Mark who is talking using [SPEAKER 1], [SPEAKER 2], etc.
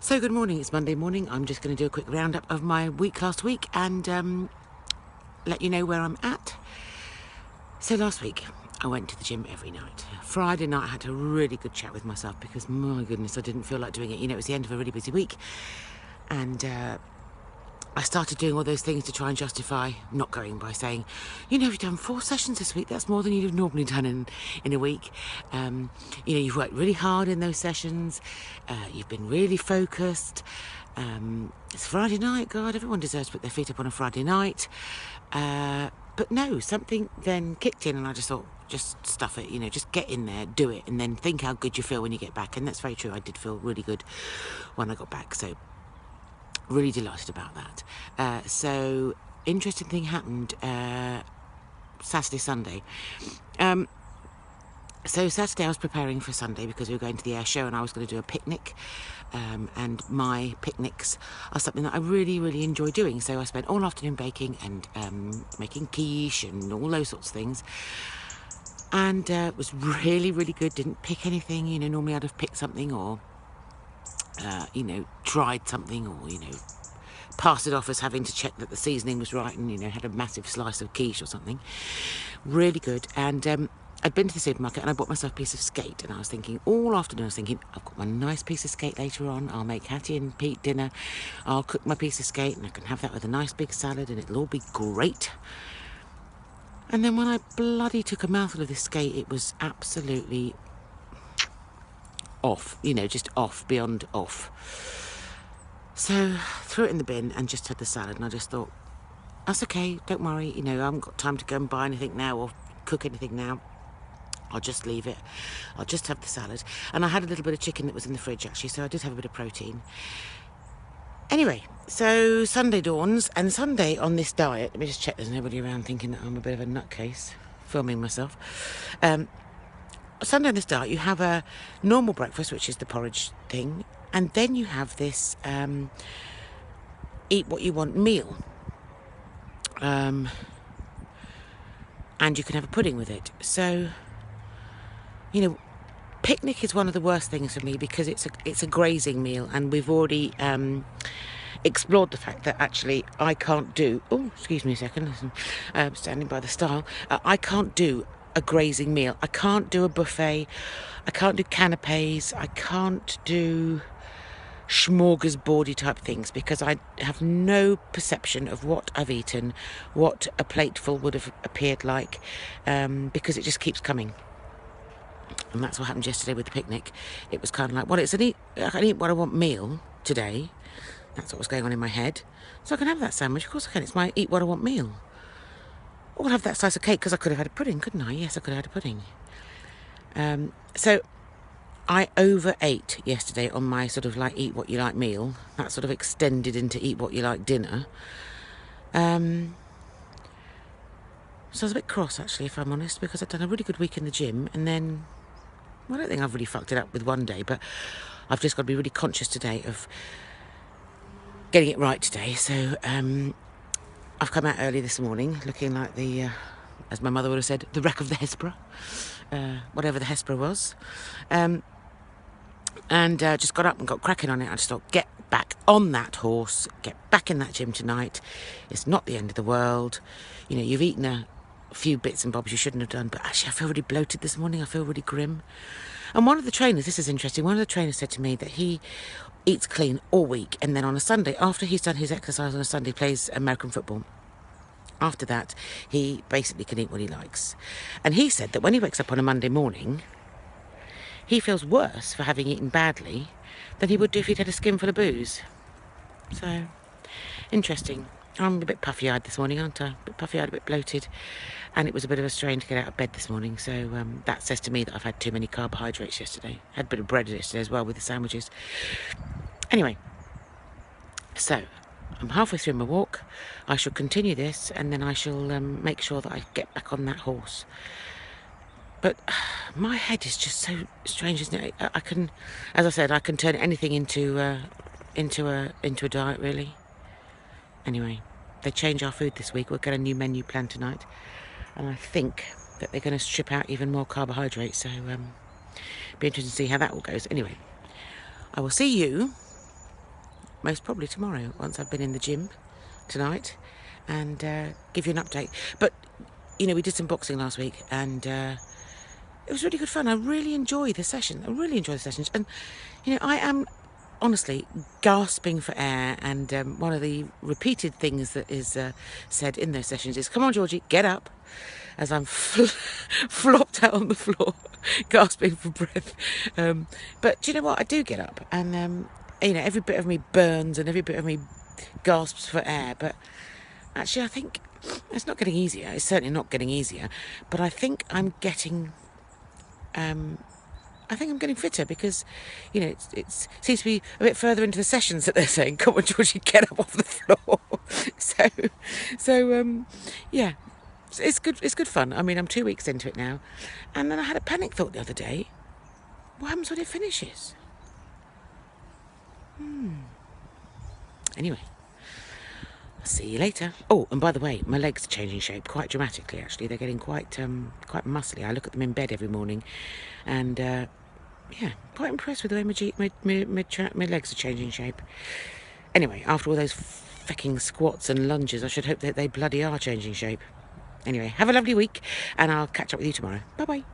[SPEAKER 1] So good morning, it's Monday morning. I'm just going to do a quick roundup of my week last week and let you know where I'm at. So last week I went to the gym every night. Friday night I had a really good chat with myself because my goodness I didn't feel like doing it. You know, it was the end of a really busy week and I started doing all those things to try and justify not going by saying, you know, you've done 4 sessions this week. That's more than you'd have normally done in a week. You know, you've worked really hard in those sessions. You've been really focused. It's Friday night. God, everyone deserves to put their feet up on a Friday night. But no, something then kicked in and I just thought, just stuff it, you know, just get in there, do it, and then think how good you feel when you get back. And that's very true. I did feel really good when I got back. So really delighted about that. So interesting thing happened Saturday, Sunday. So Saturday I was preparing for Sunday because we were going to the air show and I was going to do a picnic. And my picnics are something that I really, really enjoy doing. So I spent all afternoon baking and making quiche and all those sorts of things. And it was really, really good. Didn't pick anything. You know, normally I'd have picked something or you know, tried something or, you know, passed it off as having to check that the seasoning was right and, you know, had a massive slice of quiche or something. Really good. And I'd been to the supermarket and I bought myself a piece of skate and I was thinking, all afternoon I was thinking, I've got my nice piece of skate later on, I'll make Hattie and Pete dinner, I'll cook my piece of skate and I can have that with a nice big salad and it'll all be great. And then when I bloody took a mouthful of this skate, it was absolutely off, you know, just off, beyond off. So threw it in the bin and just had the salad and I just thought, that's okay, don't worry, you know, I haven't got time to go and buy anything now or cook anything now. I'll just leave it. I'll just have the salad. And I had a little bit of chicken that was in the fridge actually, so I did have a bit of protein. Anyway, so Sunday dawns, and Sunday on this diet, let me just check there's nobody around thinking that I'm a bit of a nutcase, filming myself. Sunday on this diet, you have a normal breakfast, which is the porridge thing, and then you have this eat what you want meal. And you can have a pudding with it. So, you know, picnic is one of the worst things for me because it's a grazing meal, and we've already explored the fact that actually I can't do. Oh, excuse me a second. Listen, standing by the stile. I can't do a grazing meal. I can't do a buffet. I can't do canapes. I can't do smorgasbordy type things because I have no perception of what I've eaten, what a plateful would have appeared like, because it just keeps coming. And that's what happened yesterday with the picnic. It was kind of like, well, I can eat what I want meal today. That's what was going on in my head. So I can have that sandwich. Of course I can. It's my eat what I want meal. Or I'll have that slice of cake because I could have had a pudding, couldn't I? Yes, I could have had a pudding. So I overate yesterday on my sort of like eat what you like meal. That sort of extended into eat what you like dinner. So I was a bit cross actually, if I'm honest, because I'd done a really good week in the gym and then, well, I don't think I've really fucked it up with one day, but I've just got to be really conscious today of getting it right today. So I've come out early this morning looking like the, as my mother would have said, the wreck of the Hesper, whatever the Hesper was. And just got up and got cracking on it. I just thought, get back on that horse, get back in that gym tonight. It's not the end of the world. You know, you've eaten a few bits and bobs you shouldn't have done, but actually I feel really bloated this morning. I feel really grim. And one of the trainers, this is interesting, one of the trainers said to me that he eats clean all week, and then on a Sunday, after he's done his exercise on a Sunday, plays American football. After that, he basically can eat what he likes. And he said that when he wakes up on a Monday morning, he feels worse for having eaten badly than he would do if he'd had a skinful of booze. So, interesting. I'm a bit puffy-eyed this morning, aren't I? A bit puffy-eyed, a bit bloated. And it was a bit of a strain to get out of bed this morning. So that says to me that I've had too many carbohydrates yesterday. Had a bit of bread yesterday as well with the sandwiches. Anyway, so I'm halfway through my walk. I shall continue this and then I shall make sure that I get back on that horse. But my head is just so strange, isn't it? I can, as I said, I can turn anything into a diet, really. Anyway, they change our food this week. We'll get a new menu planned tonight. And I think that they're going to strip out even more carbohydrates. So, be interested to see how that all goes. Anyway, I will see you most probably tomorrow, once I've been in the gym tonight, and give you an update. But, you know, we did some boxing last week, and it was really good fun. I really enjoy the session. I really enjoy the sessions. And, you know, I am honestly gasping for air, and one of the repeated things that is said in those sessions is, come on, Georgie, get up, as I'm flopped out on the floor, gasping for breath. But do you know what? I do get up, and, you know, every bit of me burns and every bit of me gasps for air. But actually, I think it's not getting easier. It's certainly not getting easier. But I think I'm getting... I think I'm getting fitter because, you know, it seems to be a bit further into the sessions that they're saying, come on, Georgie, get up off the floor. so yeah, it's good. It's good fun. I mean, I'm 2 weeks into it now, and then I had a panic thought the other day. What happens when it finishes? Anyway, I'll see you later. Oh, and by the way, my legs are changing shape quite dramatically. Actually, they're getting quite muscly. I look at them in bed every morning, and yeah, quite impressed with the way my legs are changing shape. Anyway, after all those fucking squats and lunges, I should hope that they bloody are changing shape. Anyway, have a lovely week, and I'll catch up with you tomorrow. Bye bye.